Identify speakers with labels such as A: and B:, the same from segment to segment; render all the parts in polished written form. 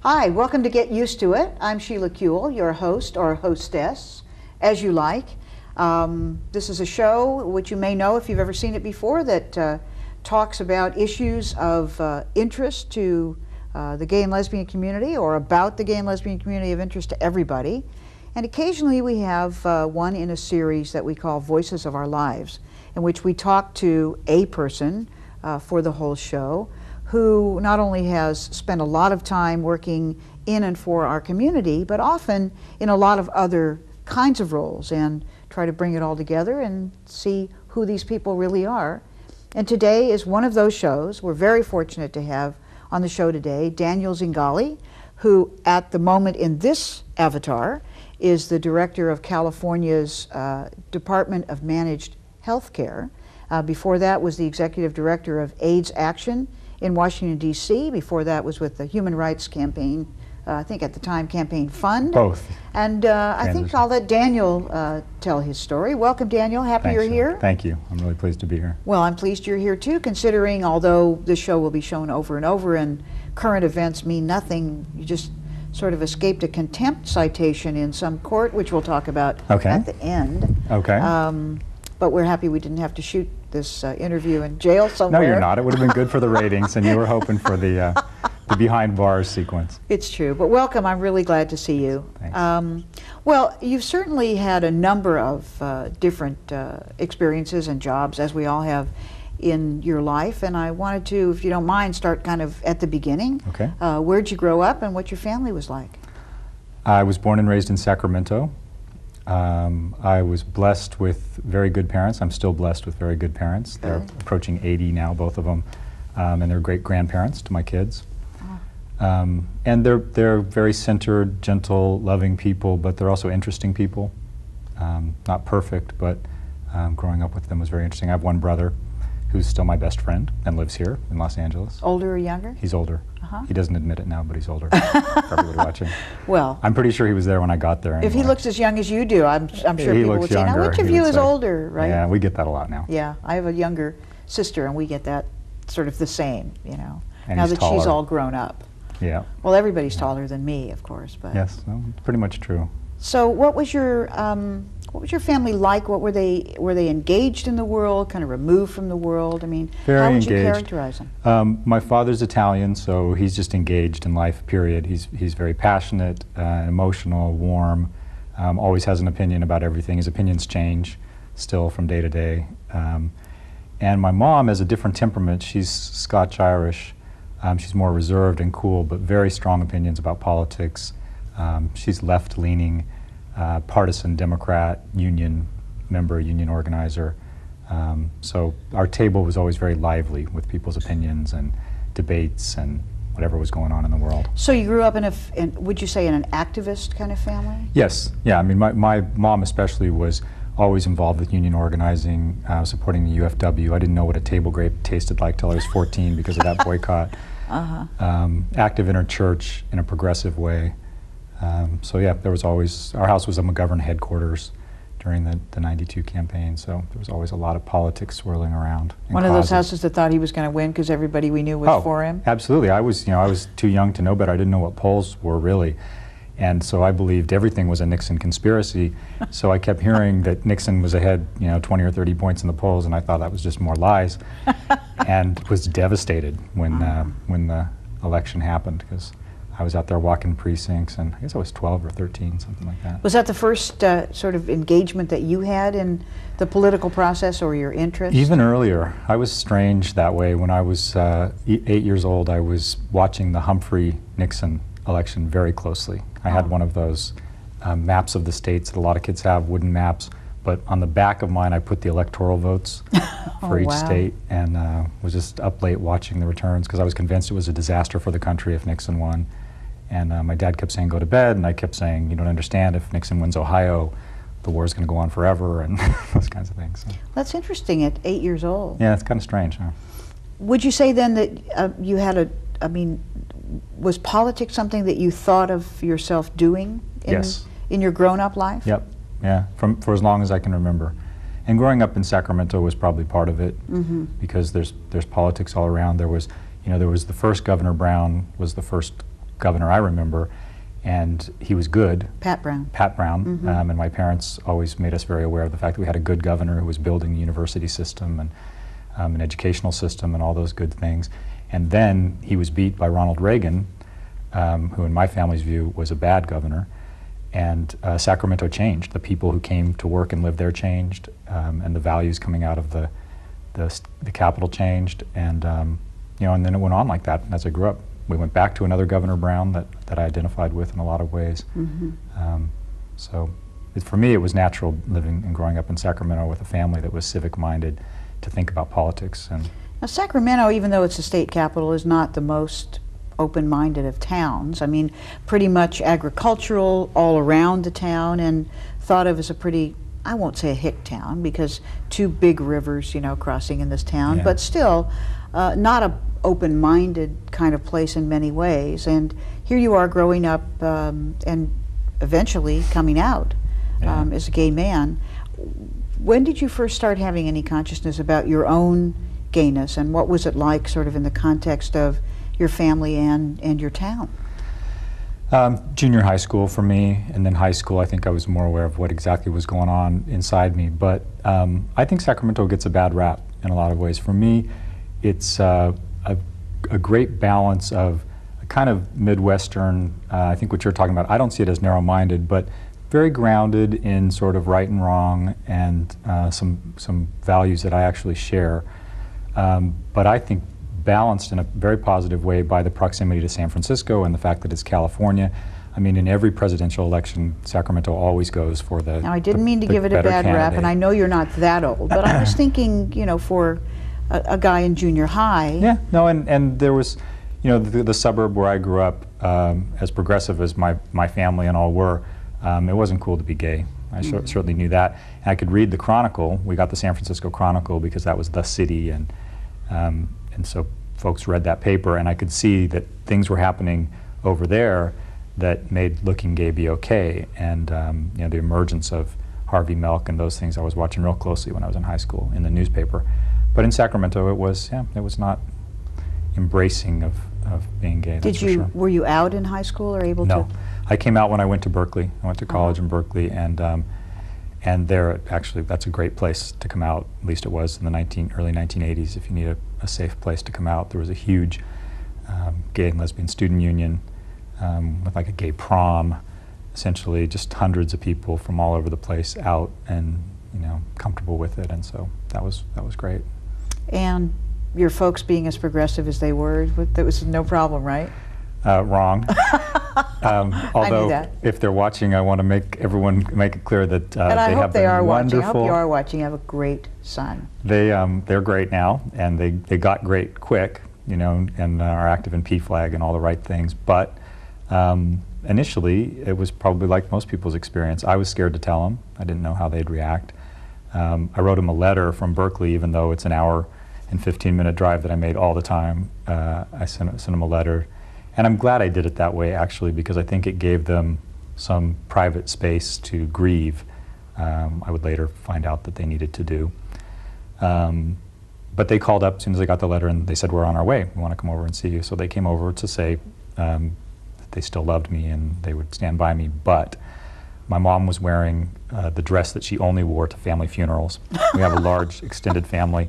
A: Hi, welcome to Get Used to It. I'm Sheila Kuehl, your host or hostess, as you like. This is a show which you may know if you've ever seen it before that talks about issues of interest to the gay and lesbian community, or about the gay and lesbian community of interest to everybody. And occasionally we have one in a series that we call Voices of Our Lives, in which we talk to a person for the whole show who not only has spent a lot of time working in and for our community, but often in a lot of other kinds of roles, and try to bring it all together and see who these people really are. And today is one of those shows. We're very fortunate to have on the show today Daniel Zingale, who at the moment in this avatar is the director of California's Department of Managed Healthcare. Before that was the executive director of AIDS Action in Washington, D.C. Before that was with the Human Rights Campaign, I think at the time Campaign Fund.
B: Both.
A: And I think I'll let Daniel tell his story. Welcome, Daniel. Happy
B: Thanks,
A: you're here.
B: Thank you. I'm really pleased to be here.
A: Well, I'm pleased you're here too, considering although this show will be shown over and over and current events mean nothing, you just sort of escaped a contempt citation in some court, which we'll talk about at the end.
B: Okay.
A: But we're happy we didn't have to shoot this interview in jail somewhere.
B: No, you're not. It would have been good for the ratings, and you were hoping for the behind bars sequence.
A: It's true. But welcome. I'm really glad to see you.
B: Thanks.
A: Well, you've certainly had a number of different experiences and jobs, as we all have in your life, and I wanted to, if you don't mind, start kind of at the beginning.
B: Okay.
A: Where'd you grow up and what your family was like?
B: I was born and raised in Sacramento. I was blessed with very good parents. I'm still blessed with very good parents. They're approaching 80 now, both of them, and they're great grandparents to my kids. And they're very centered, gentle, loving people, but they're also interesting people. Not perfect, but growing up with them was very interesting. I have one brother who's still my best friend and lives here in Los Angeles.
A: Older or younger?
B: He's older. He doesn't admit it now, but he's older. For everybody watching.
A: Well,
B: I'm pretty sure he was there when I got there. Anyway.
A: If he looks as young as you do, I'm sure people would say, now which of you is older, right?
B: Yeah, we get that a lot now.
A: Yeah, I have a younger sister and we get that sort of the same, you know,
B: and
A: now that
B: taller.
A: She's all grown up.
B: Yeah.
A: Well, everybody's taller than me, of course, but.
B: Yes, no, pretty much true.
A: So what was your family like? What were they engaged in the world, kind of removed from the world? I mean,
B: very
A: how would
B: engaged.
A: you characterize them?
B: My father's Italian, so he's just engaged in life, period. He's very passionate, emotional, warm, always has an opinion about everything. His opinions change still from day to day. And my mom has a different temperament. She's Scotch-Irish. She's more reserved and cool, but very strong opinions about politics. She's left-leaning, partisan Democrat, union member, union organizer. So our table was always very lively with people's opinions and debates and whatever was going on in the world.
A: So you grew up would you say in an activist kind of family?
B: Yes, yeah. I mean, my mom especially was always involved with union organizing, supporting the UFW. I didn't know what a table grape tasted like till I was 14 because of that boycott. Active in her church in a progressive way. So yeah, there was always, our house was a McGovern headquarters during the 92 campaign, so there was always a lot of politics swirling around.
A: One of those houses that thought he was going to win because everybody we knew was for him?
B: Absolutely. I was too young to know better. I didn't know what polls were really. And so I believed everything was a Nixon conspiracy. So I kept hearing that Nixon was ahead, 20 or 30 points in the polls, and I thought that was just more lies, and was devastated when the election happened, because I was out there walking precincts, and I guess I was 12 or 13, something like that.
A: Was that the first sort of engagement that you had in the political process, or your interest?
B: Even earlier. I was strange that way. When I was 8 years old, I was watching the Humphrey-Nixon election very closely. I had one of those maps of the states that a lot of kids have, wooden maps, but on the back of mine I put the electoral votes for each state, and was just up late watching the returns because I was convinced it was a disaster for the country if Nixon won. And my dad kept saying, go to bed, and I kept saying, you don't understand, if Nixon wins Ohio, the war's going to go on forever, and those kinds of things. So.
A: That's interesting at 8 years old.
B: Yeah, it's kind of strange, huh?
A: Would you say then that you had was politics something that you thought of yourself doing in your grown-up life?
B: Yep, yeah, for as long as I can remember. And growing up in Sacramento was probably part of it, because there's politics all around. There was the first Governor Brown was the first governor I remember, and he was good.
A: Pat Brown.
B: Pat Brown, and my parents always made us very aware of the fact that we had a good governor who was building the university system and an educational system and all those good things. And then he was beat by Ronald Reagan, who in my family's view was a bad governor, and Sacramento changed. The people who came to work and live there changed, and the values coming out of the capital changed, and you know, and then it went on like that as I grew up. We went back to another Governor Brown that I identified with in a lot of ways. So for me, it was natural living and growing up in Sacramento with a family that was civic-minded to think about politics. And
A: now, Sacramento, even though it's the state capital, is not the most open-minded of towns. I mean, pretty much agricultural all around the town, and thought of as a pretty, I won't say a hick town, because two big rivers, you know, crossing in this town, but still not a open-minded kind of place in many ways. And here you are growing up and eventually coming out as a gay man. When did you first start having any consciousness about your own gayness, and what was it like sort of in the context of your family and your town?
B: Junior high school for me, and then high school I think I was more aware of what exactly was going on inside me. But I think Sacramento gets a bad rap in a lot of ways. For me, it's a great balance of a kind of Midwestern, I think what you're talking about, I don't see it as narrow-minded, but very grounded in sort of right and wrong, and some values that I actually share. But I think balanced in a very positive way by the proximity to San Francisco and the fact that it's California. I mean, in every presidential election, Sacramento always goes for the
A: Now, I didn't mean to give it a bad rap, and I know you're not that old, but I was thinking, you know, for a guy in junior high.
B: Yeah, no, and there was, you know, the suburb where I grew up, as progressive as my family and all were, it wasn't cool to be gay. I certainly knew that. And I could read the Chronicle. We got the San Francisco Chronicle because that was the city, and so folks read that paper, and I could see that things were happening over there that made looking gay be okay. And you know, the emergence of Harvey Milk and those things I was watching real closely when I was in high school in the newspaper. But in Sacramento, it was not embracing of being gay.
A: Were you out in high school or able to?
B: No, I came out when I went to Berkeley. I went to college in Berkeley, and there actually that's a great place to come out. At least it was in the early 1980s. If you need a safe place to come out, there was a huge gay and lesbian student union with like a gay prom. Essentially, just hundreds of people from all over the place out, and you know, comfortable with it, and so that was great.
A: And your folks being as progressive as they were, that was no problem, right?
B: Wrong. Although,
A: I
B: if they're watching, I want to make it clear that
A: and I hope they are
B: wonderful.
A: watching. I hope you are watching. You have a great son.
B: They're great now, and they got great quick, you know, and are active in PFLAG and all the right things. But initially, it was probably like most people's experience. I was scared to tell them. I didn't know how they'd react. I wrote them a letter from Berkeley, even though it's an hour and 15-minute drive that I made all the time. I sent them a letter. And I'm glad I did it that way, actually, because I think it gave them some private space to grieve. I would later find out that they needed to do. But they called up as soon as I got the letter, and they said, "We're on our way. We want to come over and see you." So they came over to say that they still loved me and they would stand by me. But my mom was wearing the dress that she only wore to family funerals. We have a large extended family.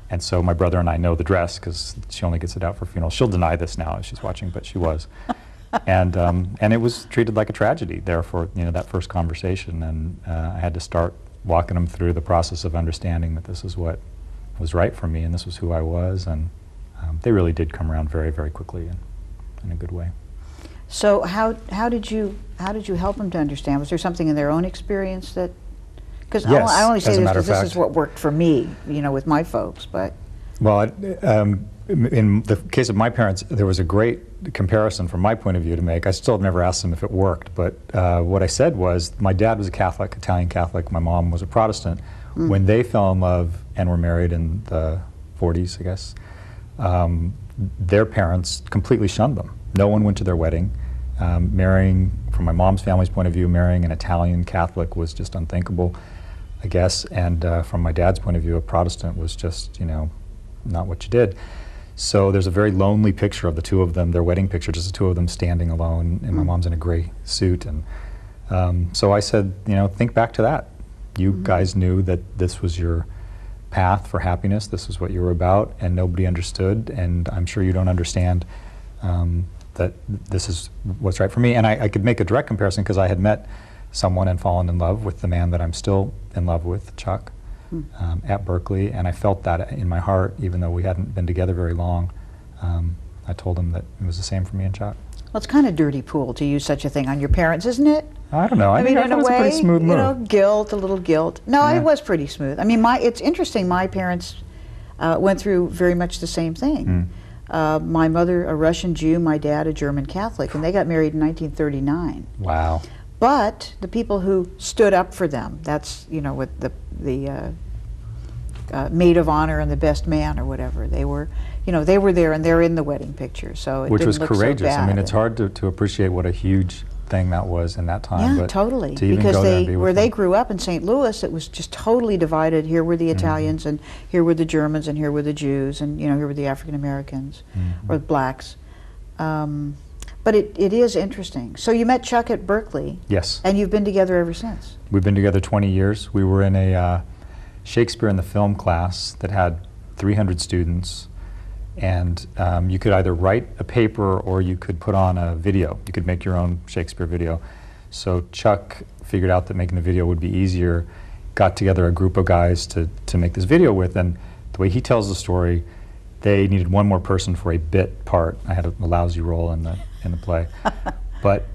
B: And so my brother and I know the dress because she only gets it out for funerals. She'll deny this now as she's watching, but she was. And it was treated like a tragedy there for, you know, that first conversation. And I had to start walking them through the process of understanding that this is what was right for me and this was who I was. And they really did come around very, very quickly and in a good way.
A: So how did you help them to understand? Was there something in their own experience that? Because
B: yes,
A: I only say this because this
B: fact,
A: is what worked for me, you know, with my folks. But
B: well, in the case of my parents, there was a great comparison from my point of view to make. I still have never asked them if it worked, but what I said was my dad was a Catholic, Italian Catholic. My mom was a Protestant. When they fell in love and were married in the 40s, I guess, their parents completely shunned them. No one went to their wedding. Marrying, from my mom's family's point of view, marrying an Italian Catholic was just unthinkable, I guess, and from my dad's point of view, a Protestant was just, you know, not what you did. So there's a very lonely picture of the two of them, their wedding picture, just the two of them standing alone, and my mom's in a gray suit. And so I said, you know, think back to that. You guys knew that this was your path for happiness, this was what you were about, and nobody understood, and I'm sure you don't understand that this is what's right for me. And I could make a direct comparison because I had met someone and fallen in love with the man that I'm still in love with, Chuck, at Berkeley, and I felt that in my heart, even though we hadn't been together very long. I told him that it was the same for me and Chuck.
A: Well, it's kind of dirty pool to use such a thing on your parents, isn't it?
B: I don't know. I mean,
A: in a
B: it was
A: way,
B: a pretty smooth move.
A: you know, guilt, a little guilt. No,
B: Yeah.
A: it was pretty smooth. I mean, it's interesting. My parents went through very much the same thing. My mother, a Russian Jew, my dad, a German Catholic, and they got married in 1939.
B: Wow.
A: But the people who stood up for them, that's, you know, with the maid of honor and the best man or whatever, they were, you know, they were there and they're in the wedding picture. So it
B: Which
A: didn't
B: was
A: look so
B: courageous. I mean,
A: bad.
B: it's hard to appreciate what a huge thing that was in that time.
A: Yeah,
B: but
A: totally.
B: to even
A: Because
B: go there and be with
A: where they
B: them.
A: grew up in St. Louis, it was just totally divided. Here were the Italians, and here were the Germans, and here were the Jews, and, you know, here were the African Americans or the blacks. But it is interesting. So you met Chuck at Berkeley.
B: Yes.
A: And you've been together ever since.
B: We've been together 20 years. We were in a Shakespeare in the film class that had 300 students, and you could either write a paper or you could put on a video. You could make your own Shakespeare video. So Chuck figured out that making the video would be easier, got together a group of guys to make this video with, and the way he tells the story, they needed one more person for a bit part. I had a lousy role in the play. But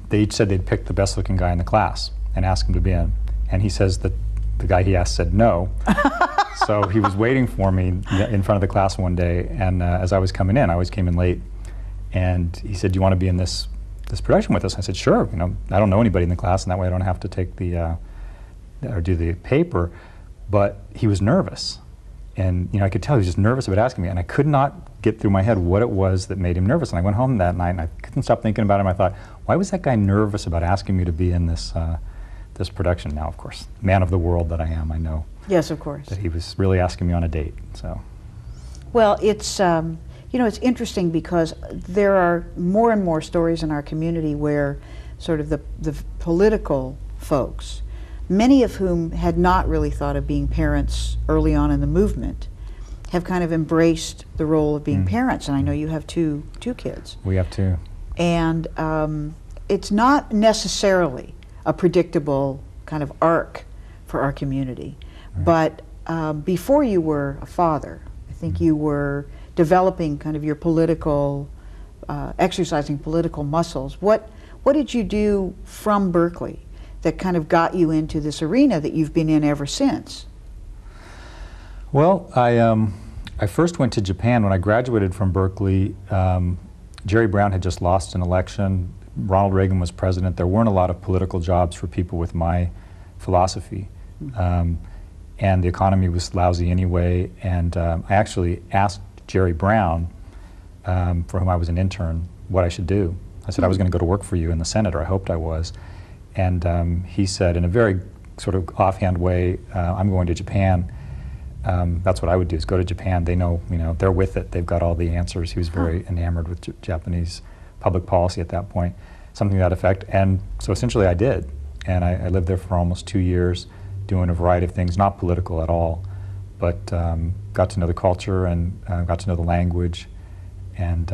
B: they each said they'd pick the best looking guy in the class and ask him to be in. And he says that the guy he asked said no. So he was waiting for me in front of the class one day, and as I was coming in, I always came in late, and he said, "Do you want to be in this production with us?" I said, "Sure. You know, I don't know anybody in the class, and that way I don't have to take the or do the paper." But he was nervous, and you know, I could tell he was just nervous about asking me, and I could not get through my head what it was that made him nervous. And I went home that night, and I couldn't stop thinking about him. I thought, why was that guy nervous about asking me to be in this this production? Now, of course, man of the world that I am, I know.
A: Yes, of course.
B: That he was really asking me on a date. So.
A: Well, it's you know, it's interesting because there are more and more stories in our community where sort of the political folks, many of whom had not really thought of being parents early on in the movement, have kind of embraced the role of being parents. And I know you have two kids.
B: We have two.
A: And it's not necessarily a predictable kind of arc for our community. But before you were a father, I think you were developing kind of your political, exercising political muscles. What did you do from Berkeley that kind of got you into this arena that you've been in ever since?
B: Well, I first went to Japan when I graduated from Berkeley. Jerry Brown had just lost an election. Ronald Reagan was president. There weren't a lot of political jobs for people with my philosophy. And the economy was lousy anyway, and I actually asked Jerry Brown, for whom I was an intern, what I should do. I said I was going to go to work for you in the Senate, or I hoped I was. And he said, in a very sort of offhand way, I'm going to Japan. That's what I would do, is go to Japan. They know, you know, they're with it. They've got all the answers. He was very enamored with Japanese public policy at that point, something to that effect. And so essentially I did. And I lived there for almost 2 years, doing a variety of things, not political at all, but got to know the culture and got to know the language, and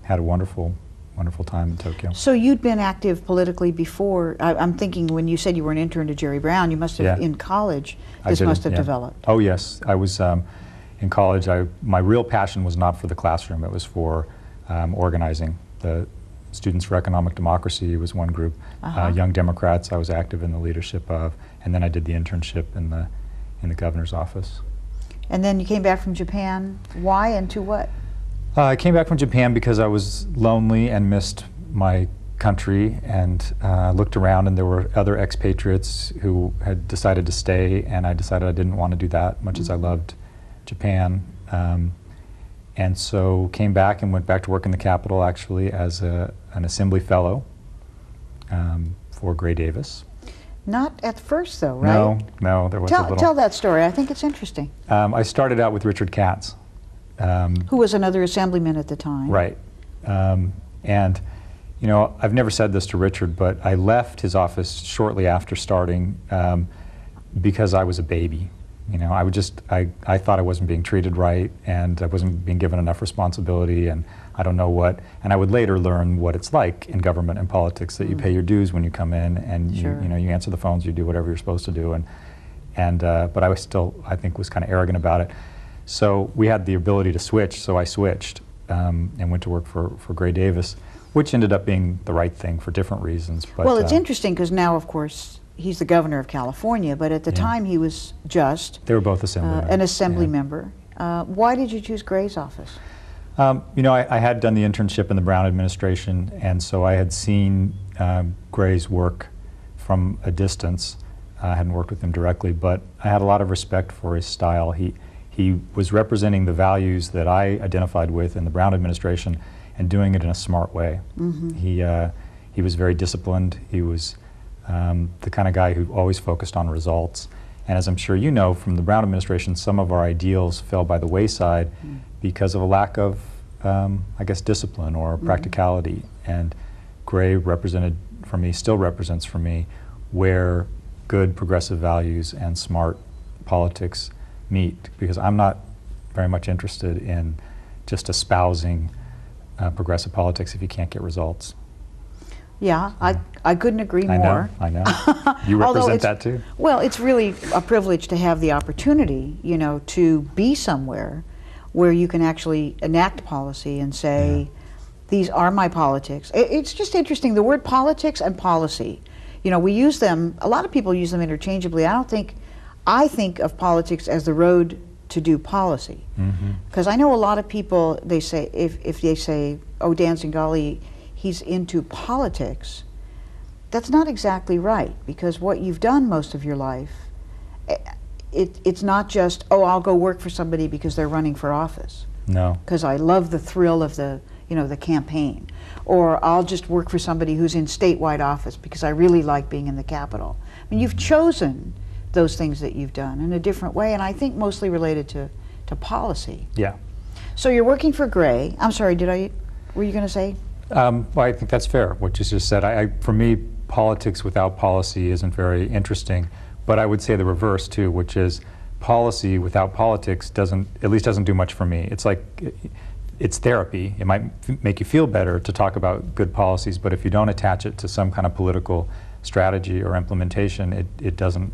B: had a wonderful, wonderful time in Tokyo.
A: So you'd been active politically before. I'm thinking when you said you were an intern to Jerry Brown, you must have, in college, this must have developed.
B: Oh yes, I was in college. My real passion was not for the classroom, it was for organizing. The Students for Economic Democracy was one group. Young Democrats I was active in the leadership of, and then I did the internship in the governor's office.
A: And then you came back from Japan. Why and to what?
B: I came back from Japan because I was lonely and missed my country, and looked around, and there were other expatriates who had decided to stay, and I decided I didn't want to do that much as I loved Japan. And so came back and went back to work in the Capitol, actually, as an Assembly Fellow for Gray Davis.
A: Not at first, though, right?
B: No, there was a little...
A: Tell that story. I think it's interesting.
B: I started out with Richard Katz,
A: Who was another assemblyman at the time.
B: Right. And, you know, I've never said this to Richard, but I left his office shortly after starting because I was a baby. You know, I thought I wasn't being treated right, and I wasn't being given enough responsibility, and I don't know what. And I would later learn what it's like in government and politics, that you pay your dues when you come in, and
A: Sure.
B: you know, you answer the phones, you do whatever you're supposed to do. But I was still, I think, was kind of arrogant about it. So we had the ability to switch, so I switched and went to work for Gray Davis, which ended up being the right thing for different reasons. But,
A: well, it's interesting because now, of course, he's the governor of California, but at the time he was just
B: they were both an
A: assembly member. Why did you choose Gray's office?
B: You know, I had done the internship in the Brown administration, and so I had seen Gray's work from a distance. I hadn't worked with him directly, but I had a lot of respect for his style. He was representing the values that I identified with in the Brown administration and doing it in a smart way. He was very disciplined. He was the kind of guy who always focused on results. And as I'm sure you know, from the Brown administration, some of our ideals fell by the wayside because of a lack of, I guess, discipline or practicality. And Gray represented for me, still represents for me, where good progressive values and smart politics meet, because I'm not very much interested in just espousing progressive politics if you can't get results.
A: Yeah, I couldn't agree more.
B: I know. You represent that too?
A: Well, it's really a privilege to have the opportunity, you know, to be somewhere where you can actually enact policy and say, these are my politics. It's just interesting, the word politics and policy. You know, we use them, a lot of people use them interchangeably. I think of politics as the road to do policy. Because I know a lot of people, they say, if they say, oh, Dan Zingale, he's into politics, that's not exactly right, because what you've done most of your life, it's not just, oh, I'll go work for somebody because they're running for office.
B: No.
A: Because I love the thrill of the, you know, the campaign. Or I'll just work for somebody who's in statewide office because I really like being in the Capitol. I mean, you've chosen those things that you've done in a different way, and I think mostly related to policy.
B: Yeah.
A: So you're working for Gray. I'm sorry, were you going to say?
B: Well, I think that's fair, what you just said. For me, politics without policy isn't very interesting, but I would say the reverse too, which is policy without politics at least doesn't do much for me. It's like, it's therapy. It might make you feel better to talk about good policies, but if you don't attach it to some kind of political strategy or implementation, it doesn't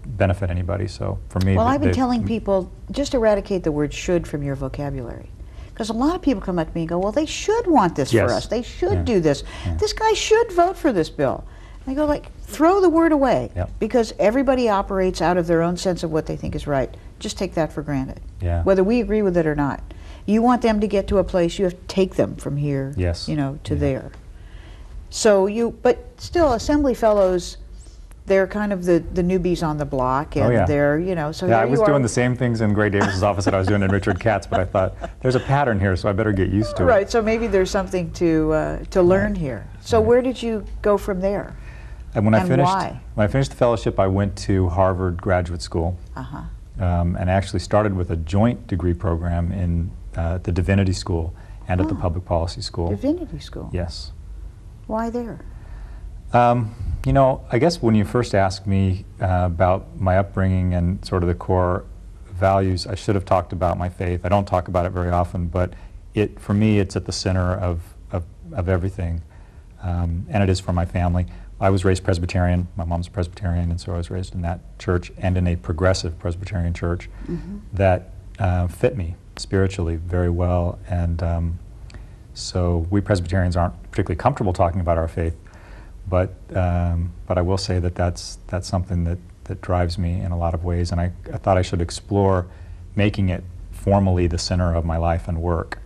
B: benefit anybody. So for me,
A: well, I've been telling people, just eradicate the word should from your vocabulary. Because a lot of people come up to me and go, well, they should want this for us. They should do this. This guy should vote for this bill. And I go, like, throw the word away. Because everybody operates out of their own sense of what they think is right. Just take that for granted. Whether we agree with it or not. You want them to get to a place, you have to take them from here, you know, to there. So but still, Assembly Fellows, they're kind of the newbies on the block, and they're, you know, so
B: I was doing the same things in Gray Davis's office that I was doing in Richard Katz, but I thought, there's a pattern here, so I better get used to it.
A: Right, so maybe there's something to learn here. So where did you go from there?
B: And when I
A: why?
B: When I finished the fellowship, I went to Harvard Graduate School, and actually started with a joint degree program in the Divinity School and at the Public Policy School.
A: Divinity School?
B: Yes.
A: Why there?
B: You know, I guess when you first asked me about my upbringing and sort of the core values, I should have talked about my faith. I don't talk about it very often, but for me, it's at the center of everything, and it is for my family. I was raised Presbyterian. My mom's a Presbyterian, and so I was raised in that church and in a progressive Presbyterian church that fit me spiritually very well. And so we Presbyterians aren't particularly comfortable talking about our faith, but I will say that that's something that drives me in a lot of ways, and I thought I should explore making it formally the center of my life and work.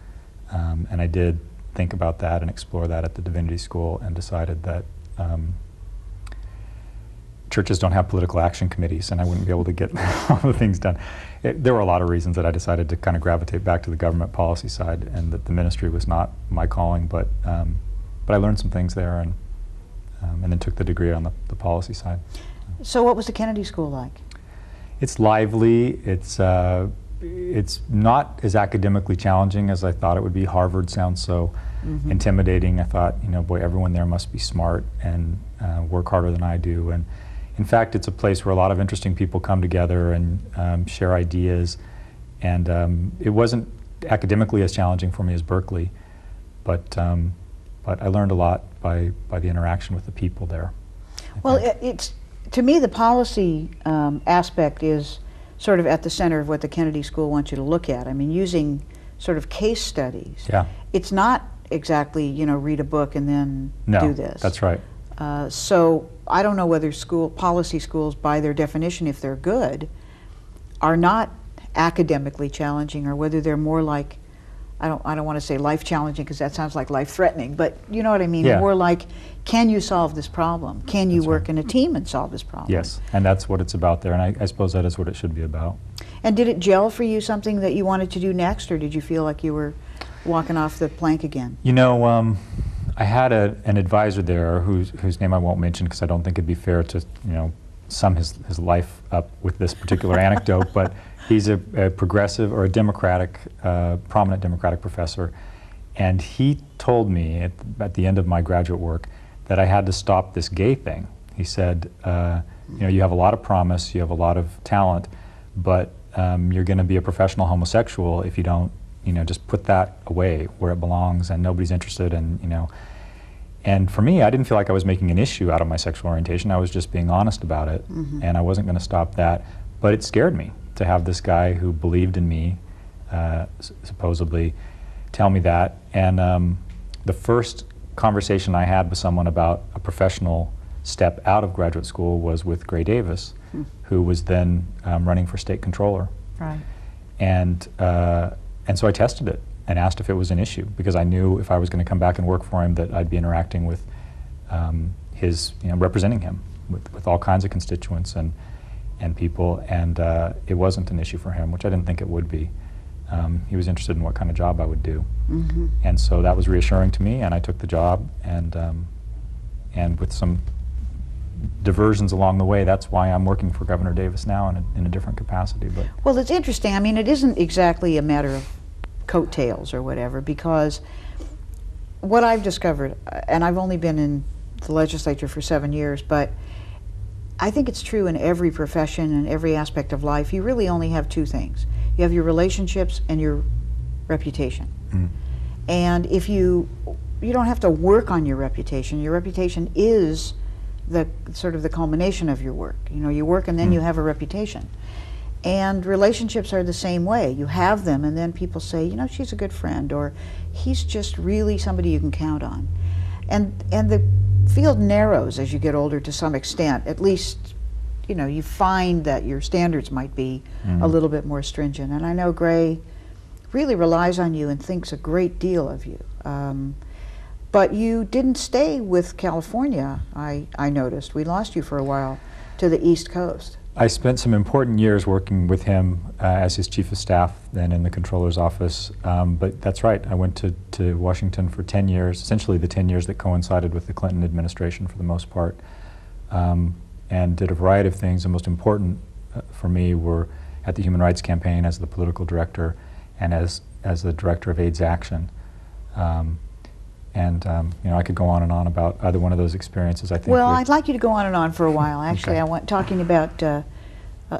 B: And I did think about that and explore that at the Divinity School, and decided that churches don't have political action committees, and I wouldn't be able to get all the things done. There were a lot of reasons that I decided to kind of gravitate back to the government policy side, and that the ministry was not my calling, but I learned some things there, and then took the degree on the policy side.
A: So what was the Kennedy School like?
B: It's lively. It's it's not as academically challenging as I thought it would be. Harvard sounds so intimidating. I thought, you know, boy, everyone there must be smart and work harder than I do. And in fact, it's a place where a lot of interesting people come together and share ideas. And it wasn't academically as challenging for me as Berkeley, but I learned a lot by the interaction with the people there.
A: Well, it's, to me, the policy aspect is sort of at the center of what the Kennedy School wants you to look at. I mean, using sort of case studies.
B: Yeah.
A: It's not exactly, you know, read a book and then do this.
B: That's right.
A: So I don't know whether policy schools, by their definition, if they're good, are not academically challenging, or whether they're more like, I don't want to say life challenging because that sounds like life threatening, but you know what I mean?
B: Yeah.
A: More like, can you solve this problem? Can you work in a team and solve this problem?
B: Yes, and that's what it's about there, and I suppose that is what it should be about.
A: And did it gel for you, something that you wanted to do next, or did you feel like you were walking off the plank again?
B: You know, I had an advisor there whose name I won't mention because I don't think it'd be fair to, you know, sum his life up with this particular anecdote, but he's a progressive or a Democratic, prominent Democratic professor, and he told me at the end of my graduate work that I had to stop this gay thing. He said, you know, you have a lot of promise, you have a lot of talent, but you're going to be a professional homosexual if you don't, you know, just put that away where it belongs and nobody's interested, and, you know. And for me, I didn't feel like I was making an issue out of my sexual orientation. I was just being honest about it, and I wasn't going to stop that. But it scared me to have this guy who believed in me, supposedly, tell me that. And the first conversation I had with someone about a professional step out of graduate school was with Gray Davis, who was then running for state controller.
A: Right.
B: And so I tested it and asked if it was an issue, because I knew if I was going to come back and work for him that I'd be interacting with his, you know, representing him with all kinds of constituents and people, and it wasn't an issue for him, which I didn't think it would be. He was interested in what kind of job I would do. And so that was reassuring to me, and I took the job, and with some diversions along the way, that's why I'm working for Governor Davis now in a different capacity. But
A: well, it's interesting. I mean, it isn't exactly a matter of coattails or whatever, because what I've discovered, and I've only been in the legislature for 7 years, but I think it's true in every profession and every aspect of life. You really only have two things. You have your relationships and your reputation. And if you don't have to work on your reputation is the sort of the culmination of your work. You know, you work and then you have a reputation. And relationships are the same way. You have them, and then people say, you know, she's a good friend, or he's just really somebody you can count on. And the field narrows as you get older to some extent. At least, you know, you find that your standards might be a little bit more stringent. And I know Gray really relies on you and thinks a great deal of you. But you didn't stay with California, I noticed. We lost you for a while to the East Coast.
B: I spent some important years working with him as his chief of staff, then in the controller's office. But that's right, I went to Washington for 10 years, essentially the 10 years that coincided with the Clinton administration for the most part, and did a variety of things. The most important for me were at the Human Rights Campaign as the political director and as the director of AIDS Action. You know, I could go on and on about either one of those experiences. I think.
A: Well, I'd like you to go on and on for a while. Actually,
B: Okay.
A: I want talking about.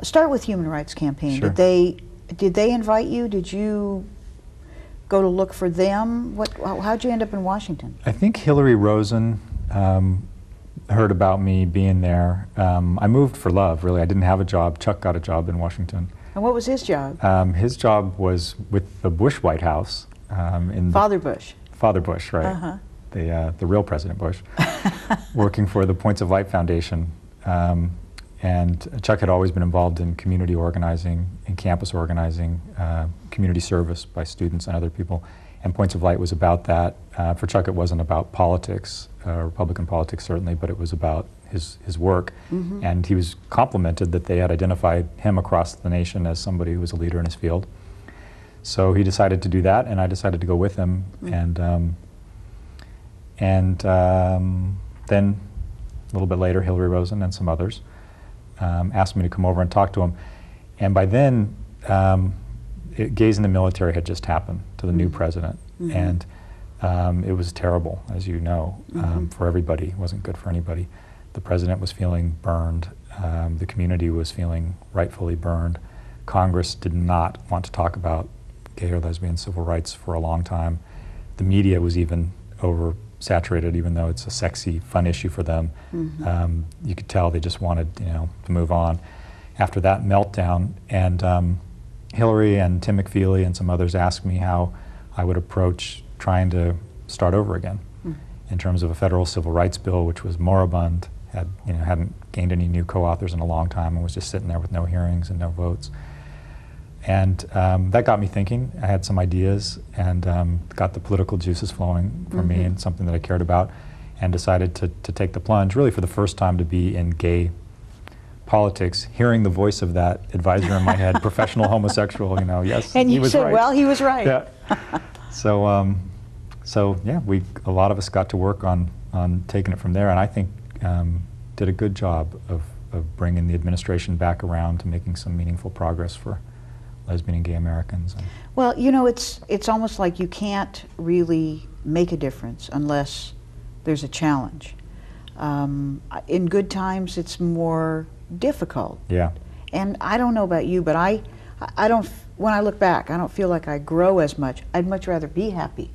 A: Start with Human Rights Campaign.
B: Sure.
A: Did they invite you? Did you go to look for them? How'd you end up in Washington?
B: I think Hillary Rosen heard about me being there. I moved for love, really. I didn't have a job. Chuck got a job in Washington.
A: And what was his job?
B: His job was with the Bush White House.
A: Father Bush.
B: Father Bush, right? The real President Bush, working for the Points of Light Foundation. And Chuck had always been involved in community organizing, in campus organizing, community service by students and other people. And Points of Light was about that. For Chuck, it wasn't about politics, Republican politics certainly, but it was about his work. And he was complimented that they had identified him across the nation as somebody who was a leader in his field. So he decided to do that, and I decided to go with him. And then a little bit later, Hillary Rosen and some others asked me to come over and talk to him. And by then, gays in the military had just happened to the new president, and it was terrible, as you know, for everybody. It wasn't good for anybody. The president was feeling burned. The community was feeling rightfully burned. Congress did not want to talk about gay or lesbian civil rights for a long time. The media was even oversaturated, even though it's a sexy, fun issue for them. You could tell they just wanted, to move on. After that meltdown, and Hillary and Tim McFeely and some others asked me how I would approach trying to start over again in terms of a federal civil rights bill, which was moribund, hadn't gained any new co-authors in a long time, and was just sitting there with no hearings and no votes. And that got me thinking. I had some ideas, and got the political juices flowing for me, and something that I cared about, and decided to take the plunge, really for the first time to be in gay politics, hearing the voice of that advisor in my head, professional homosexual, yes,
A: and
B: he was
A: said,
B: right.
A: well, he was right.
B: Yeah. So yeah, a lot of us got to work on taking it from there, and I think did a good job of bringing the administration back around to making some meaningful progress for lesbian and gay Americans.
A: Well, it's almost like you can't really make a difference unless there's a challenge. In good times, it's more difficult.
B: Yeah.
A: And I don't know about you, but I don't, when I look back, I don't feel like I grow as much. I'd much rather be happy.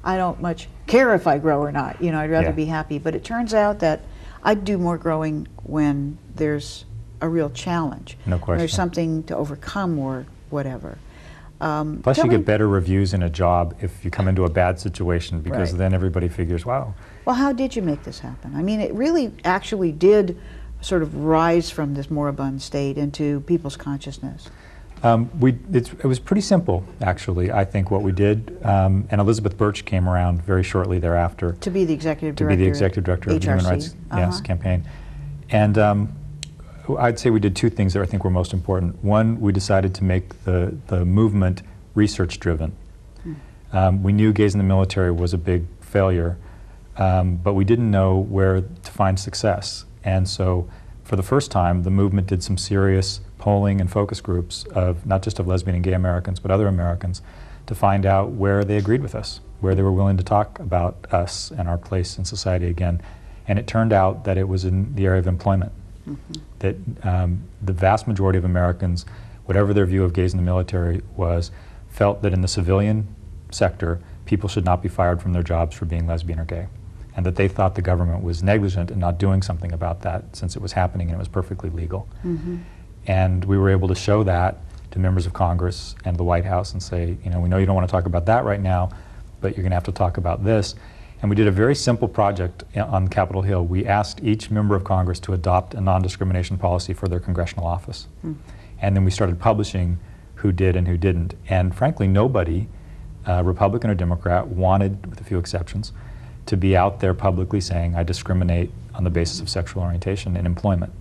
A: I don't much care if I grow or not. I'd rather be happy. But it turns out that I do more growing when there's a real challenge.
B: No question.
A: There's something to overcome or whatever.
B: Plus you get better reviews in a job if you come into a bad situation, because then everybody figures, wow.
A: Well, how did you make this happen? I mean, it really actually did sort of rise from this moribund state into people's consciousness.
B: It was pretty simple, actually, I think, what we did. And Elizabeth Birch came around very shortly thereafter.
A: To be the executive director.
B: To be the executive director of the Human Rights campaign. And I'd say we did two things that I think were most important. One, we decided to make the movement research-driven. We knew gays in the military was a big failure, but we didn't know where to find success. And so, for the first time, the movement did some serious polling and focus groups of not just of lesbian and gay Americans, but other Americans, to find out where they agreed with us, where they were willing to talk about us and our place in society again. And it turned out that it was in the area of employment. That the vast majority of Americans, whatever their view of gays in the military was, felt that in the civilian sector, people should not be fired from their jobs for being lesbian or gay. And that they thought the government was negligent in not doing something about that, since it was happening and it was perfectly legal. And we were able to show that to members of Congress and the White House and say, we know you don't want to talk about that right now, but you're going to have to talk about this. And we did a very simple project on Capitol Hill. We asked each member of Congress to adopt a non-discrimination policy for their congressional office. And then we started publishing who did and who didn't. And frankly, nobody, Republican or Democrat, wanted, with a few exceptions, to be out there publicly saying, I discriminate on the basis of sexual orientation in employment.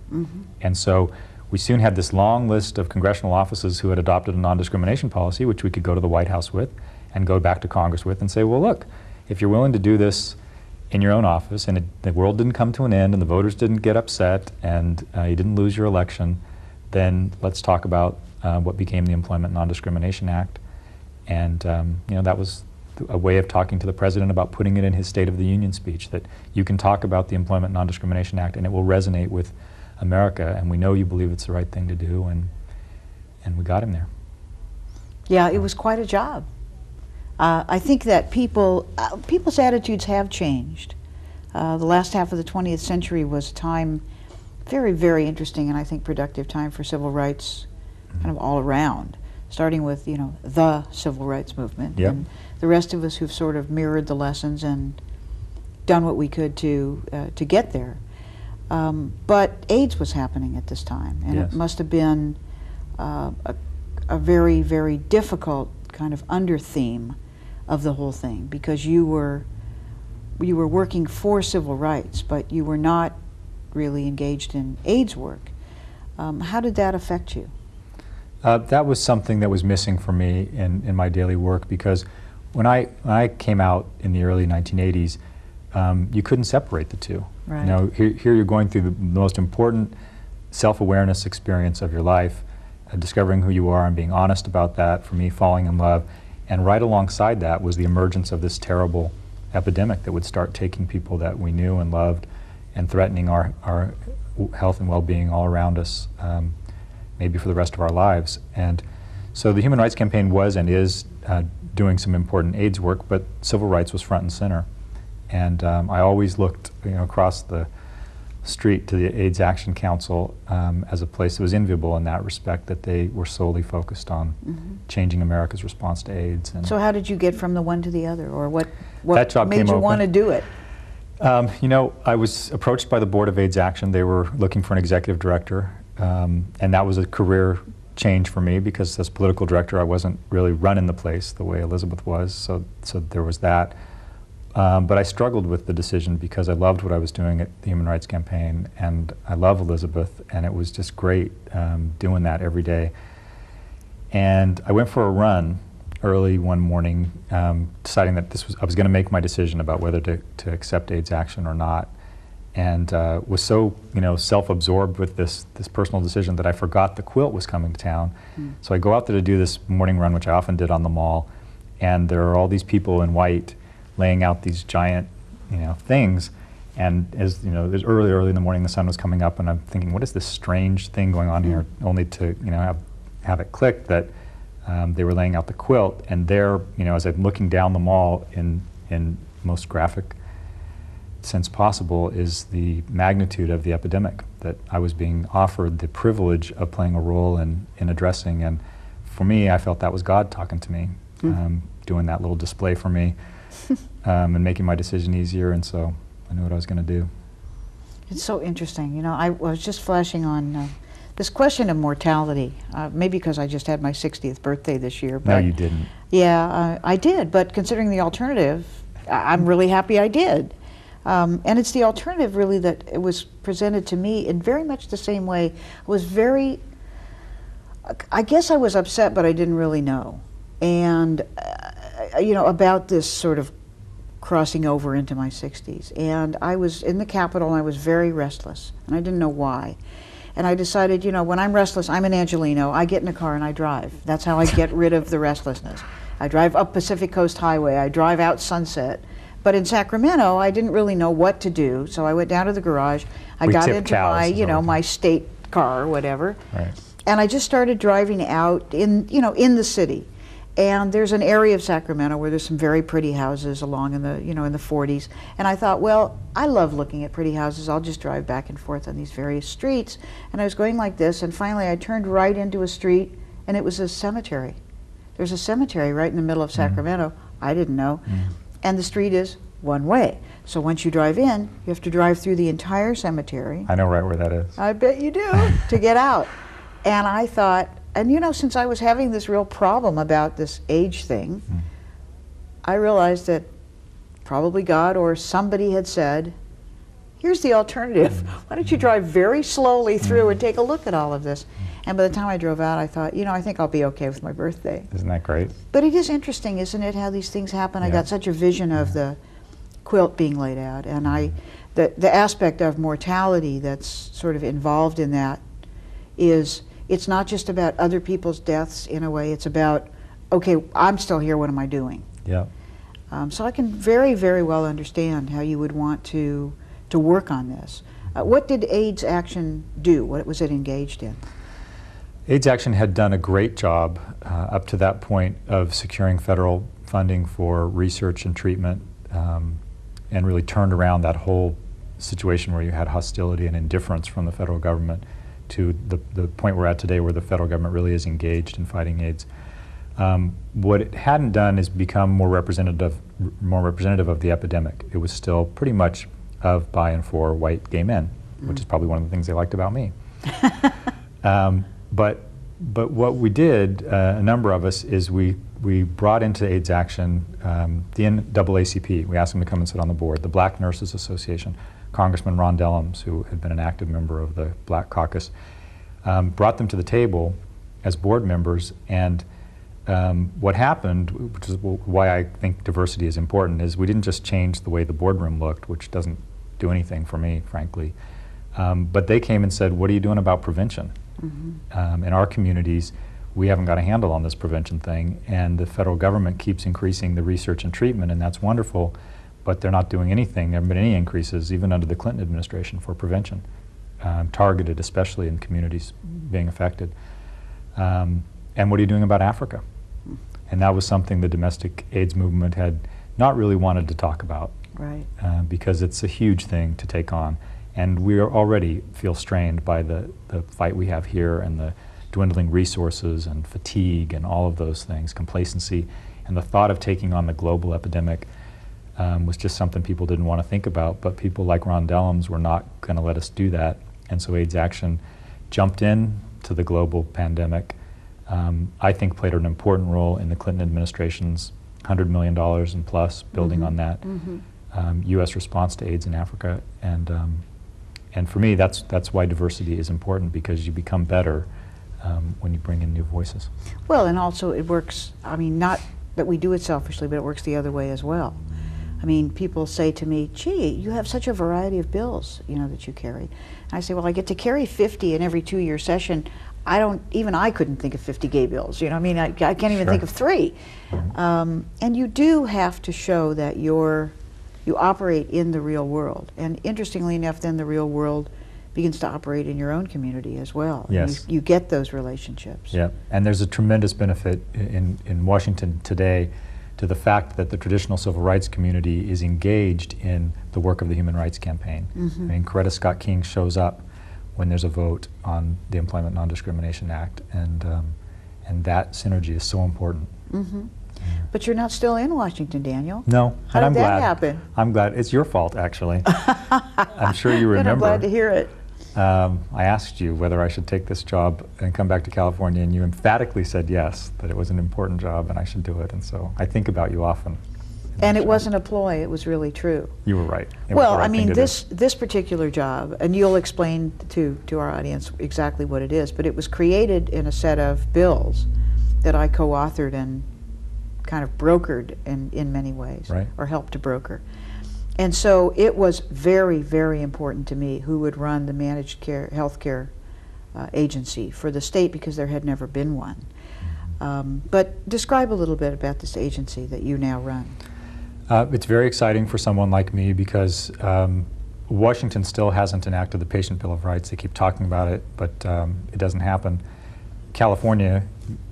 B: And so we soon had this long list of congressional offices who had adopted a non-discrimination policy, which we could go to the White House with and go back to Congress with and say, well, look, if you're willing to do this in your own office and the world didn't come to an end and the voters didn't get upset and you didn't lose your election, then let's talk about what became the Employment Non-Discrimination Act. And that was a way of talking to the president about putting it in his State of the Union speech, that you can talk about the Employment Non-Discrimination Act and it will resonate with America, and we know you believe it's the right thing to do, and we got him there.
A: Yeah, it was quite a job. I think that people's attitudes have changed. The last half of the 20th century was a time, very, very interesting and I think productive time for civil rights kind of all around, starting with, the civil rights movement. And the rest of us who've sort of mirrored the lessons and done what we could to get there. But AIDS was happening at this time, and it must have been a very, very difficult kind of under-theme of the whole thing, because you were working for civil rights, but you were not really engaged in AIDS work. How did that affect you?
B: That was something that was missing for me in my daily work, because when I came out in the early 1980s, you couldn't separate the two. Right. Here you're going through the most important self-awareness experience of your life. discovering who you are and being honest about that, for me falling in love. And right alongside that was the emergence of this terrible epidemic that would start taking people that we knew and loved and threatening our health and well-being all around us, maybe for the rest of our lives. And so the Human Rights Campaign was and is doing some important AIDS work, but civil rights was front and center. And I always looked, across the street to the AIDS Action Council as a place that was enviable in that respect, that they were solely focused on changing America's response to AIDS. And
A: so how did you get from the one to the other, or what
B: that job
A: made you want to do it?
B: I was approached by the Board of AIDS Action. They were looking for an executive director, and that was a career change for me, because as political director I wasn't really running the place the way Elizabeth was, so there was that. But I struggled with the decision because I loved what I was doing at the Human Rights Campaign, and I love Elizabeth, and it was just great doing that every day. And I went for a run early one morning, deciding that I was going to make my decision about whether to accept AIDS Action or not, and was so self-absorbed with this personal decision that I forgot the quilt was coming to town. So I go out there to do this morning run, which I often did on the Mall, and there are all these people in white laying out these giant, things. And as it was early in the morning, the sun was coming up, and I'm thinking, what is this strange thing going on here? Only to, have it click that they were laying out the quilt. And there, as I'm looking down the Mall in most graphic sense possible, is the magnitude of the epidemic that I was being offered the privilege of playing a role in addressing. And for me, I felt that was God talking to me, doing that little display for me. And making my decision easier, and so I knew what I was going to do.
A: It's so interesting. I was just flashing on this question of mortality, maybe because I just had my 60th birthday this year. But
B: no, you didn't.
A: Yeah, I did, but considering the alternative, I'm really happy I did. And it's the alternative, really, that it was presented to me in very much the same way. I guess I was upset, but I didn't really know. And about this sort of crossing over into my 60s. And I was in the Capitol, and I was very restless, and I didn't know why. And I decided, when I'm restless, I'm an Angelino, I get in a car and I drive. That's how I get rid of the restlessness. I drive up Pacific Coast Highway, I drive out Sunset. But in Sacramento, I didn't really know what to do, so I went down to the garage, I got into my, my state car or whatever,
B: right.
A: And I just started driving out in the city. And there's an area of Sacramento where there's some very pretty houses along in the, in the 40s. And I thought, well, I love looking at pretty houses. I'll just drive back and forth on these various streets. And I was going like this, and finally I turned right into a street, and it was a cemetery. There's a cemetery right in the middle of Sacramento. I didn't know. And the street is one way. So once you drive in, you have to drive through the entire cemetery.
B: I know right where that is.
A: I bet you do, to get out. And I thought, and since I was having this real problem about this age thing, I realized that probably God or somebody had said, here's the alternative. Why don't you drive very slowly through and take a look at all of this? And by the time I drove out, I thought, I think I'll be okay with my birthday.
B: Isn't that great?
A: But it is interesting, isn't it, how these things happen? I got such a vision of the quilt being laid out, and the aspect of mortality that's sort of involved in that is, it's not just about other people's deaths in a way, it's about, okay, I'm still here, what am I doing?
B: Yeah.
A: So I can very, very well understand how you would want to work on this. What did AIDS Action do? What was it engaged in?
B: AIDS Action had done a great job up to that point of securing federal funding for research and treatment, and really turned around that whole situation where you had hostility and indifference from the federal government to the point we're at today, where the federal government really is engaged in fighting AIDS. What it hadn't done is become more representative of the epidemic. It was still pretty much of, by, and for white gay men, which is probably one of the things they liked about me. But what we did, a number of us, is we brought into AIDS Action the NAACP. We asked them to come and sit on the board, the Black Nurses Association. Congressman Ron Dellums, who had been an active member of the Black Caucus, brought them to the table as board members. And what happened, which is why I think diversity is important, is we didn't just change the way the boardroom looked, which doesn't do anything for me, frankly, but they came and said, what are you doing about prevention? In our communities, we haven't got a handle on this prevention thing, and the federal government keeps increasing the research and treatment, and that's wonderful, but they're not doing anything. There haven't been any increases, even under the Clinton administration, for prevention, targeted especially in communities being affected. And what are you doing about Africa? And that was something the domestic AIDS movement had not really wanted to talk about,
A: Right.
B: Because it's a huge thing to take on. And we already feel strained by the fight we have here and the dwindling resources and fatigue and all of those things, complacency. And the thought of taking on the global epidemic was just something people didn't want to think about, but people like Ron Dellums were not going to let us do that. And so AIDS Action jumped in to the global pandemic. I think played an important role in the Clinton administration's $100 million and plus building on that U.S. response to AIDS in Africa. And for me, that's why diversity is important, because you become better when you bring in new voices.
A: Well, and also it works, I mean, not that we do it selfishly, but it works the other way as well. I mean, people say to me, gee, you have such a variety of bills, you know, that you carry. And I say, well, I get to carry 50 in every 2-year session. Even I couldn't think of 50 gay bills, you know, I mean, I can't even think of 3. And you do have to show that you operate in the real world. And interestingly enough, then the real world begins to operate in your own community as well.
B: Yes.
A: You get those relationships.
B: Yeah, and there's a tremendous benefit in Washington today to the fact that the traditional civil rights community is engaged in the work of the Human Rights Campaign. I mean, Coretta Scott King shows up when there's a vote on the Employment Non-Discrimination Act, and that synergy is so important.
A: But you're not still in Washington, Daniel.
B: No,
A: How
B: and
A: did
B: I'm
A: that
B: glad.
A: happen?
B: I'm glad. It's your fault, actually. I'm sure you remember.
A: And I'm glad to hear it.
B: I asked you whether I should take this job and come back to California, and you emphatically said yes, that it was an important job and I should do it. And so I think about you often.
A: And it wasn't a ploy, it was really true.
B: You were right. It was
A: Well,
B: the right
A: I mean,
B: thing to do.
A: this particular job, and you'll explain to our audience exactly what it is, but it was created in a set of bills that I co-authored and kind of brokered in many ways,
B: Right.
A: or helped to broker. And so it was very, very important to me who would run the managed care healthcare agency for the state, because there had never been one. But describe a little bit about this agency that you now run.
B: It's very exciting for someone like me, because Washington still hasn't enacted the Patient Bill of Rights. They keep talking about it, but it doesn't happen. California,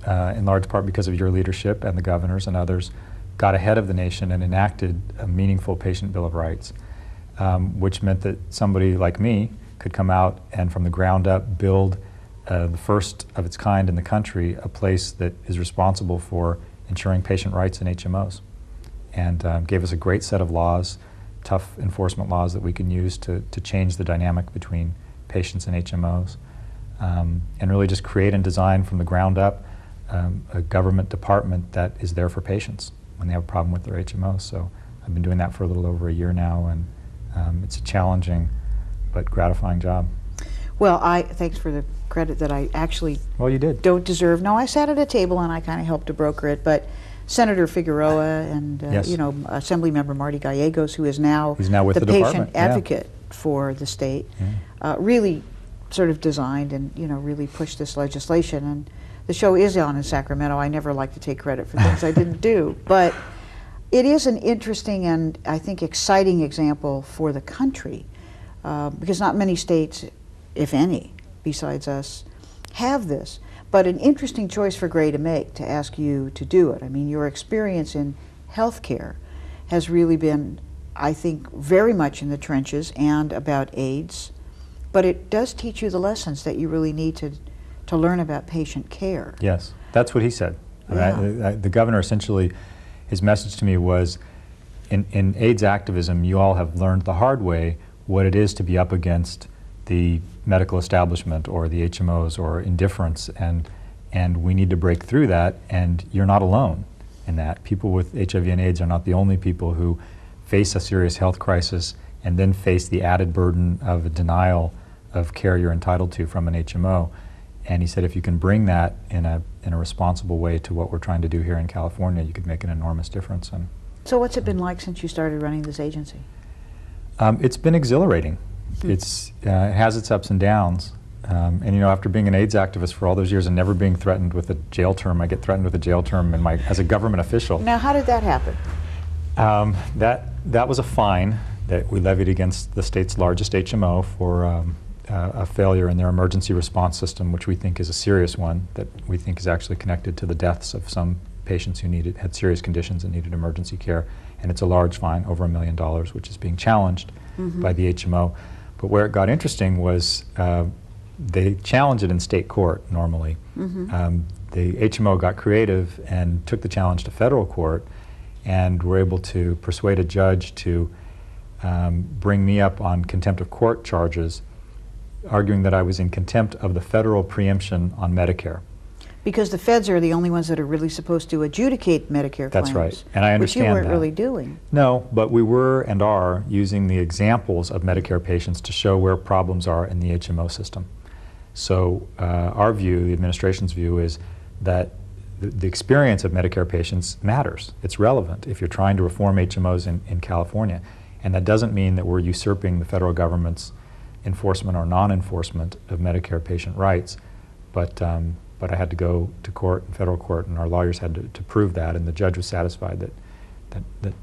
B: in large part because of your leadership and the governors and others, got ahead of the nation and enacted a meaningful Patient Bill of Rights, which meant that somebody like me could come out and from the ground up build the first of its kind in the country, a place that is responsible for ensuring patient rights in HMOs. And gave us a great set of laws, tough enforcement laws that we can use to change the dynamic between patients and HMOs. And really just create and design from the ground up a government department that is there for patients when they have a problem with their HMOs. So I've been doing that for a little over a year now, and it's a challenging but gratifying job.
A: Well, thanks for the credit that I actually
B: Well, you did.
A: don't deserve. No, I sat at a table and I kind of helped to broker it, but Senator Figueroa and
B: Yes.
A: you know, Assemblymember Marty Gallegos, who is now,
B: He's now with the
A: patient
B: department, yeah.
A: advocate for the state, really sort of designed and, you know, really pushed this legislation. And the show is on in Sacramento. I never like to take credit for things I didn't do, but it is an interesting and I think exciting example for the country, because not many states, if any, besides us, have this. But an interesting choice for Gray to make, to ask you to do it. I mean, your experience in healthcare has really been, I think, very much in the trenches and about AIDS, but it does teach you the lessons that you really need to learn about patient care.
B: Yes, that's what he said.
A: Yeah.
B: The governor essentially, his message to me was, in AIDS activism, you all have learned the hard way what it is to be up against the medical establishment or the HMOs or indifference, and we need to break through that, and you're not alone in that. People with HIV and AIDS are not the only people who face a serious health crisis and then face the added burden of a denial of care you're entitled to from an HMO. And he said if you can bring that in a responsible way to what we're trying to do here in California, you could make an enormous difference. And
A: So what's it been like since you started running this agency?
B: it's been exhilarating. It has its ups and downs, And you know, after being an AIDS activist for all those years and never being threatened with a jail term, I get threatened with a jail term as a government official.
A: Now, how did that happen?
B: That was a fine that we levied against the state's largest HMO for a failure in their emergency response system, which we think is a serious one, that we think is actually connected to the deaths of some patients who had serious conditions and needed emergency care. And it's a large fine, over $1 million, which is being challenged by the HMO. But where it got interesting was they challenge it in state court normally. The HMO got creative and took the challenge to federal court, and were able to persuade a judge to bring me up on contempt of court charges, arguing that I was in contempt of the federal preemption on Medicare.
A: Because the feds are the only ones that are really supposed to adjudicate Medicare claims.
B: That's right, and I understand
A: which you weren't
B: that.
A: really doing.
B: No, but we were and are using the examples of Medicare patients to show where problems are in the HMO system. So our view, the administration's view, is that the experience of Medicare patients matters. It's relevant if you're trying to reform HMOs in California. And that doesn't mean that we're usurping the federal government's enforcement or non-enforcement of Medicare patient rights. But I had to go to court, in federal court, and our lawyers had to prove that, and the judge was satisfied that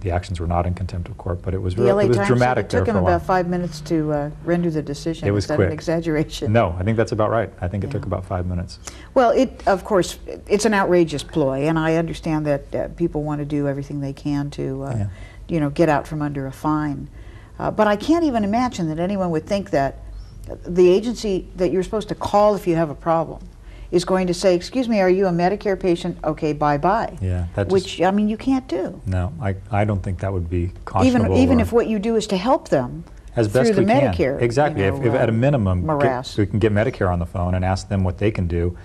B: the actions were not in contempt of court. But it was,
A: The LA
B: it was
A: Times
B: dramatic
A: said it took
B: there for
A: him
B: a while.
A: about 5 minutes to render the decision.
B: It was
A: Is that
B: quick.
A: an exaggeration?
B: No, I think that's about right. I think it
A: Yeah.
B: took about 5 minutes.
A: Well, of course, it's an outrageous ploy, and I understand that people want to do everything they can to, get out from under a fine. But I can't even imagine that anyone would think that the agency that you're supposed to call if you have a problem is going to say, "Excuse me, are you a Medicare patient? Okay, bye-bye."
B: Yeah, that
A: Which, I mean, you can't do.
B: No, I don't think that would be conscionable.
A: Even
B: or
A: if what you do is to help them
B: as best
A: through the
B: we can.
A: Medicare.
B: Exactly. If at a minimum,
A: morass.
B: we can get Medicare on the phone and ask them what they can do.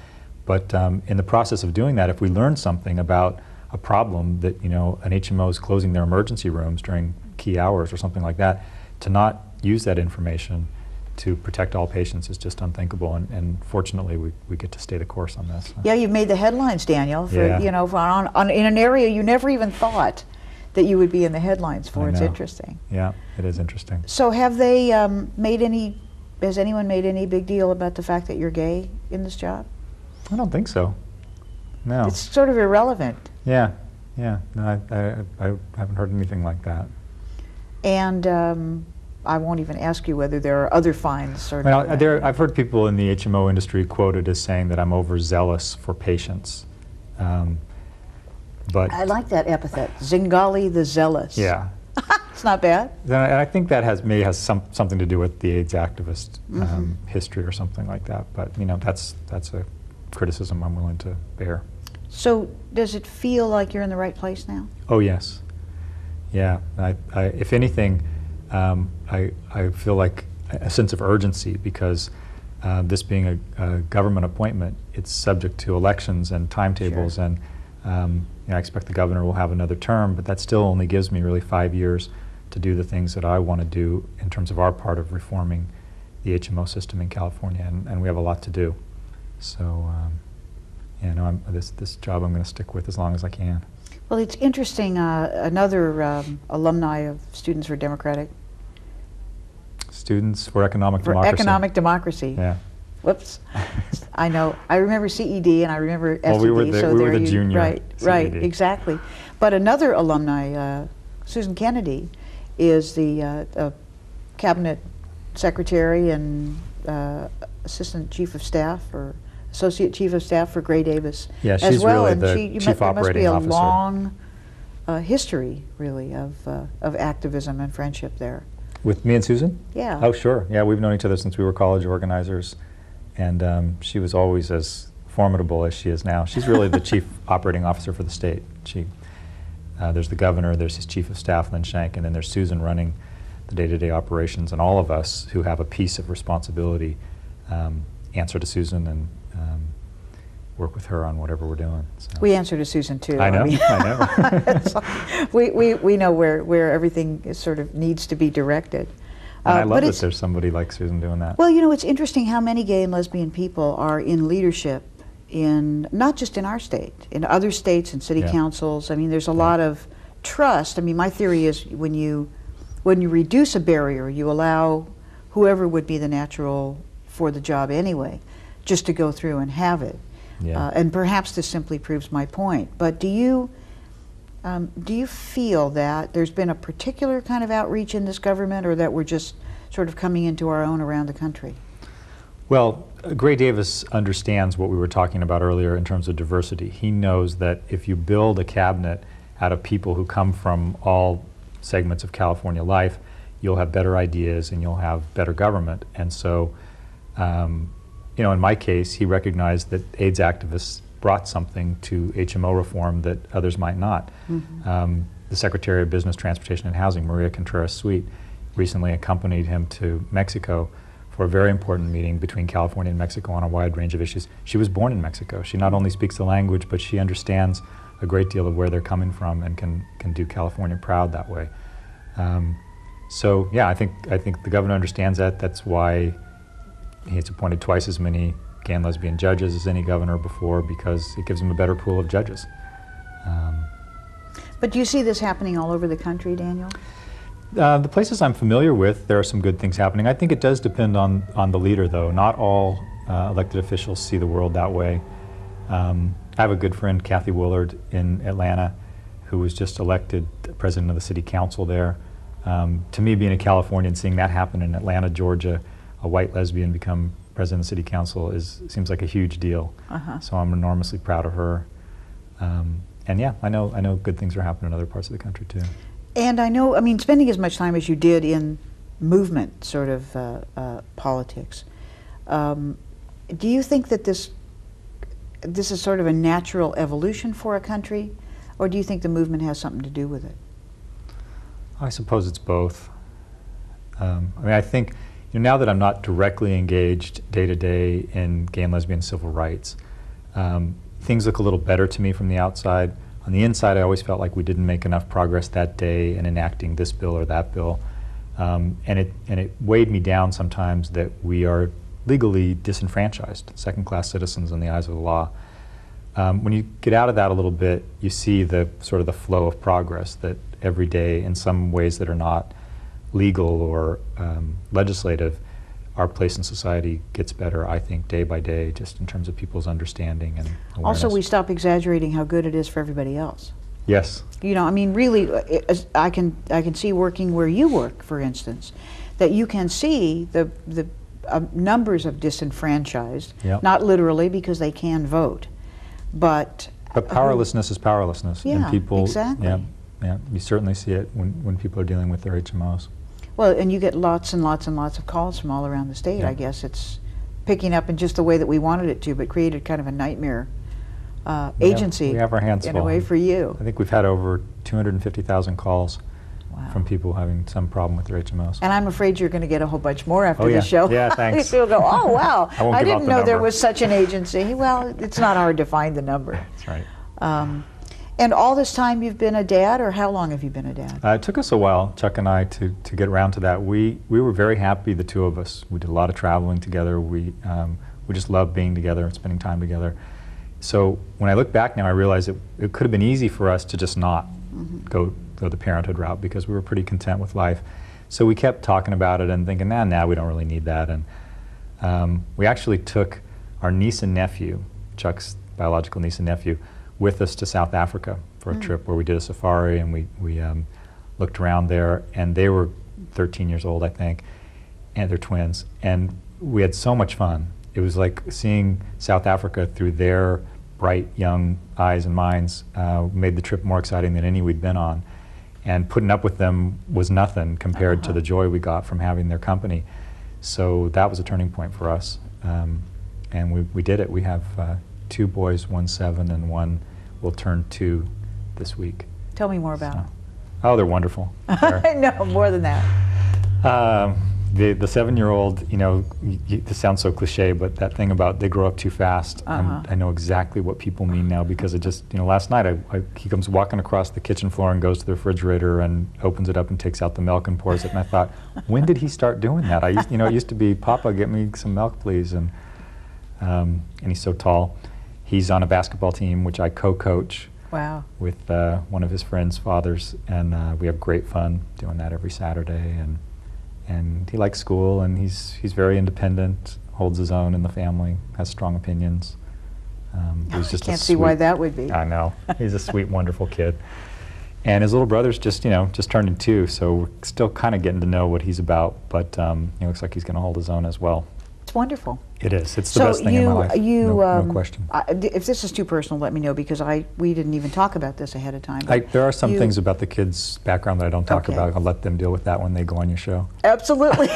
B: But in the process of doing that, if we learn something about a problem that, an HMO is closing their emergency rooms during key hours or something like that, to not use that information to protect all patients is just unthinkable, and fortunately we get to stay the course on this.
A: Yeah, you've made the headlines, Daniel, for,
B: Yeah.
A: in an area you never even thought that you would be in the headlines for.
B: I
A: It's
B: know.
A: interesting.
B: Yeah, it is interesting.
A: So has anyone made any big deal about the fact that you're gay in this job?
B: I don't think so. No.
A: It's sort of irrelevant.
B: Yeah. No, I haven't heard anything like that.
A: And I won't even ask you whether there are other fines. Or
B: I've heard people in the HMO industry quoted as saying that I'm overzealous for patients. But
A: I like that epithet, Zingale the Zealous.
B: yeah,
A: It's not bad.
B: and I think that has something to do with the AIDS activist history or something like that. But that's a criticism I'm willing to bear.
A: So does it feel like you're in the right place now?
B: Oh yes, yeah. If anything, I feel like a sense of urgency because this being a government appointment, it's subject to elections and timetables,
A: Sure.
B: and I expect the governor will have another term, but that still only gives me really 5 years to do the things that I want to do in terms of our part of reforming the HMO system in California, and we have a lot to do. So, this job I'm going to stick with as long as I can.
A: Well, it's interesting, another alumni of Students for Democratic.
B: Students for Economic
A: For
B: Democracy.
A: Economic Democracy.
B: Yeah.
A: Whoops. I know. I remember CED and I remember SED.
B: Well, we were
A: so
B: the
A: there
B: junior
A: Right, right,
B: CED.
A: exactly. But another alumni, Susan Kennedy, is the cabinet secretary and assistant chief of staff or associate chief of staff for Gray Davis.
B: Yeah,
A: as
B: she's
A: well.
B: really
A: And
B: the chief
A: there must be
B: operating
A: a
B: officer.
A: long history, really, of activism and friendship there.
B: With me and Susan?
A: Yeah.
B: Oh, sure. Yeah, we've known each other since we were college organizers, and she was always as formidable as she is now. She's really the chief operating officer for the state. There's the governor, there's his chief of staff, Lynn Shank, and then there's Susan running the day-to-day operations, and all of us who have a piece of responsibility answer to Susan and work with her on whatever we're doing. So.
A: We answer to Susan too.
B: I know,
A: mean,
B: I know.
A: we know where everything is sort of needs to be directed.
B: And I love
A: but
B: that
A: it's,
B: there's somebody like Susan doing that.
A: well, it's interesting how many gay and lesbian people are in leadership in, not just in our state, in other states and city
B: Yeah.
A: councils. I mean, there's a lot of trust. I mean, my theory is when you reduce a barrier, you allow whoever would be the natural for the job anyway, just to go through and have it.
B: Yeah.
A: And perhaps this simply proves my point. But do you feel that there's been a particular kind of outreach in this government, or that we're just sort of coming into our own around the country?
B: Well, Gray Davis understands what we were talking about earlier in terms of diversity. He knows that if you build a cabinet out of people who come from all segments of California life, you'll have better ideas and you'll have better government. And so, you know, in my case, he recognized that AIDS activists brought something to HMO reform that others might not.
A: Mm-hmm.
B: The Secretary of Business, Transportation and Housing, Maria Contreras-Sweet, recently accompanied him to Mexico for a very important meeting between California and Mexico on a wide range of issues. She was born in Mexico. She not only speaks the language, but she understands a great deal of where they're coming from and can do California proud that way. So yeah, I think the governor understands that. That's why he's appointed twice as many gay and lesbian judges as any governor before, because it gives him a better pool of judges.
A: But do you see this happening all over the country, Daniel?
B: The places I'm familiar with, there are some good things happening. I think it does depend on the leader, though. Not all elected officials see the world that way. I have a good friend, Kathy Willard, in Atlanta, who was just elected president of the city council there. To me, being a Californian, seeing that happen in Atlanta, Georgia, a white lesbian become president of the city council seems like a huge deal. So I'm enormously proud of her. And yeah, I know good things are happening in other parts of the country too.
A: And I know, I mean, spending as much time as you did in movement sort of politics, do you think that this is sort of a natural evolution for a country, or do you think the movement has something to do with it?
B: I suppose it's both. I mean, I think, you know, now that I'm not directly engaged day to day in gay and lesbian civil rights, things look a little better to me from the outside. On the inside, I always felt like we didn't make enough progress that day in enacting this bill or that bill. And it weighed me down sometimes that we are legally disenfranchised, second-class citizens in the eyes of the law. When you get out of that a little bit, you see the sort of the flow of progress that every day, in some ways that are not legal or legislative, our place in society gets better, I think, day by day, just in terms of people's understanding and awareness.
A: Also, we stop exaggerating how good it is for everybody else.
B: Yes.
A: You know, I mean, really, I can see working where you work, for instance, that you can see the numbers of disenfranchised,
B: Yep.
A: not literally because they can vote, but
B: powerlessness is powerlessness.
A: Yeah,
B: and people,
A: exactly.
B: Yeah, you certainly see it when people are dealing with their HMOs.
A: Well, and you get lots and lots and lots of calls from all around the state.
B: Yeah.
A: I guess it's picking up in just the way that we wanted it to, but created kind of a nightmare agency
B: we have our hands
A: in
B: full.
A: a way for you.
B: I think we've had over 250,000 calls
A: Wow.
B: from people having some problem with their HMOs.
A: And I'm afraid you're going to get a whole bunch more after
B: Oh, yeah.
A: the show.
B: Yeah, thanks.
A: You'll go, oh, wow,
B: I won't
A: I
B: give out
A: didn't
B: the
A: know there
B: number.
A: was such an agency. Well, it's not hard to find the number.
B: That's right.
A: And all this time you've been a dad, or how long have you been a dad?
B: It took us a while, Chuck and I, to get around to that. We were very happy, the two of us. We did a lot of traveling together. We just loved being together and spending time together. So when I look back now, I realize it could have been easy for us to just not go the parenthood route, because we were pretty content with life. So we kept talking about it and thinking, nah, we don't really need that. And we actually took our niece and nephew, Chuck's biological niece and nephew, with us to South Africa for a trip where we did a safari, and we looked around there, and they were 13 years old, I think, and they're twins, and we had so much fun. It was like seeing South Africa through their bright young eyes and minds. Made the trip more exciting than any we'd been on, and putting up with them was nothing compared to the joy we got from having their company. So that was a turning point for us, and we did it. We have 2 boys, 1's 7, and 1 will turn 2 this week.
A: Tell me more about them.
B: Oh, they're wonderful.
A: No, more than that.
B: The 7-year-old, you know, this sounds so cliche, but that thing about they grow up too fast, I know exactly what people mean now, because it just, you know, last night he comes walking across the kitchen floor and goes to the refrigerator and opens it up and takes out the milk and pours it, and I thought, when did he start doing that? It used to be, Papa, get me some milk, please, and he's so tall. He's on a basketball team, which I co-coach.
A: Wow.
B: With one of his friends' fathers, and we have great fun doing that every Saturday, and he likes school, and he's very independent, holds his own in the family, has strong opinions. He's just
A: I can't see why that would be.
B: I know. He's a sweet, wonderful kid. And his little brother's just, just turning 2, so we're still kind of getting to know what he's about, but he looks like he's going to hold his own as well.
A: It's wonderful.
B: It is. It's the best thing in my life. No question.
A: If this is too personal, let me know, because we didn't even talk about this ahead of time.
B: There are some things about the kids' background that I don't talk about. I'll let them deal with that when they go on your show.
A: Absolutely.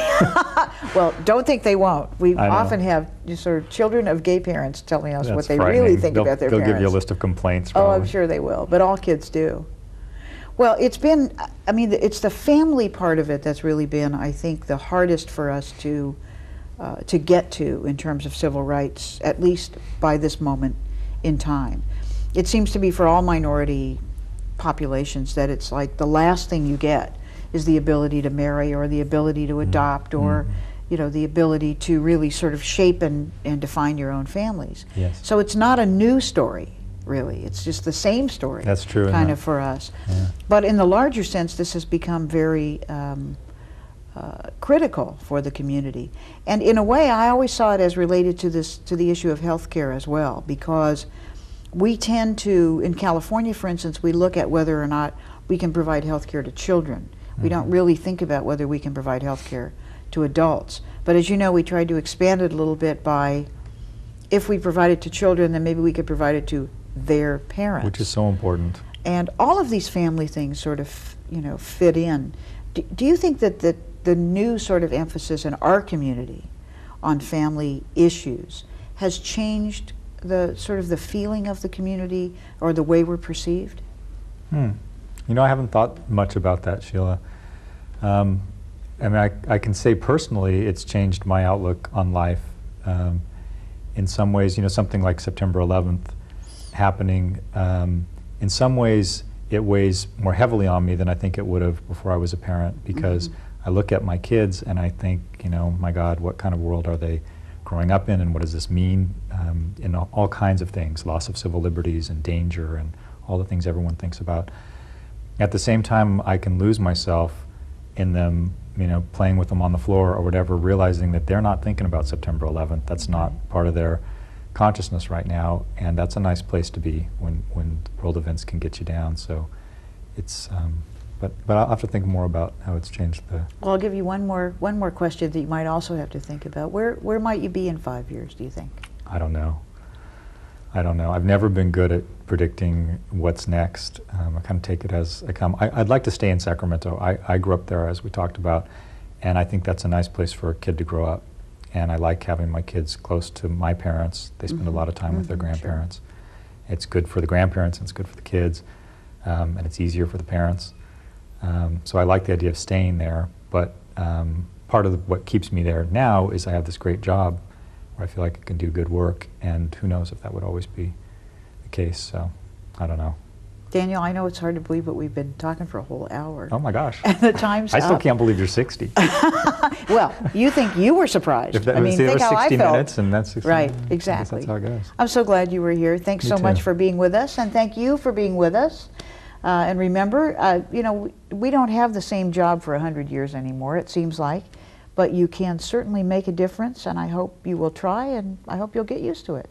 A: Well, don't think they won't. We often have sort of children of gay parents telling us what they really think about their parents.
B: They'll give you a list of complaints, probably.
A: Oh, I'm sure they will, but all kids do. Well, it's been, it's the family part of it that's really been, I think, the hardest for us to get to in terms of civil rights, at least by this moment in time. It seems to be for all minority populations that it's like the last thing you get is the ability to marry, or the ability to adopt, or the ability to really sort of shape and define your own families.
B: Yes.
A: So it's not a new story, really. It's just the same story.
B: That's true.
A: Kind of for us.
B: Yeah.
A: But in the larger sense, this has become very critical for the community. And in a way, I always saw it as related to the issue of health care as well, because we tend to, in California, for instance, we look at whether or not we can provide health care to children. We don't really think about whether we can provide health care to adults. But as you know, we tried to expand it a little bit by, if we provide it to children, then maybe we could provide it to their parents.
B: Which is so important.
A: And all of these family things sort of, fit in. Do you think that the new sort of emphasis in our community on family issues has changed the sort of the feeling of the community, or the way we're perceived?
B: I haven't thought much about that, Sheila. I can say personally it's changed my outlook on life. In some ways, something like September 11th happening, in some ways it weighs more heavily on me than I think it would have before I was a parent, because I look at my kids and I think, my God, what kind of world are they growing up in, and what does this mean in all kinds of things, loss of civil liberties and danger and all the things everyone thinks about. At the same time, I can lose myself in them, playing with them on the floor or whatever, realizing that they're not thinking about September 11th. That's not part of their consciousness right now, and that's a nice place to be when world events can get you down. So it's, but I'll have to think more about how it's changed the...
A: Well, I'll give you one more question that you might also have to think about. Where might you be in 5 years, do you think?
B: I don't know. I've never been good at predicting what's next. I kind of take it as I come. I'd like to stay in Sacramento. I grew up there, as we talked about, and I think that's a nice place for a kid to grow up. And I like having my kids close to my parents. They spend a lot of time with their grandparents. Sure. It's good for the grandparents, and it's good for the kids, and it's easier for the parents. So I like the idea of staying there, but part of what keeps me there now is I have this great job where I feel like I can do good work, and who knows if that would always be the case, so I don't know.
A: Daniel, I know it's hard to believe, but we've been talking for a whole hour.
B: Oh my gosh.
A: And the time's
B: I still can't believe you're 60.
A: Well, you think you were surprised.
B: Think how 60 minutes, and that's 60
A: right,
B: minutes.
A: exactly.
B: That's how it goes.
A: I'm so glad you were here. Thanks so much for being with us, and thank you for being with us. And remember, we don't have the same job for 100 years anymore, it seems like, but you can certainly make a difference, and I hope you will try, and I hope you'll get used to it.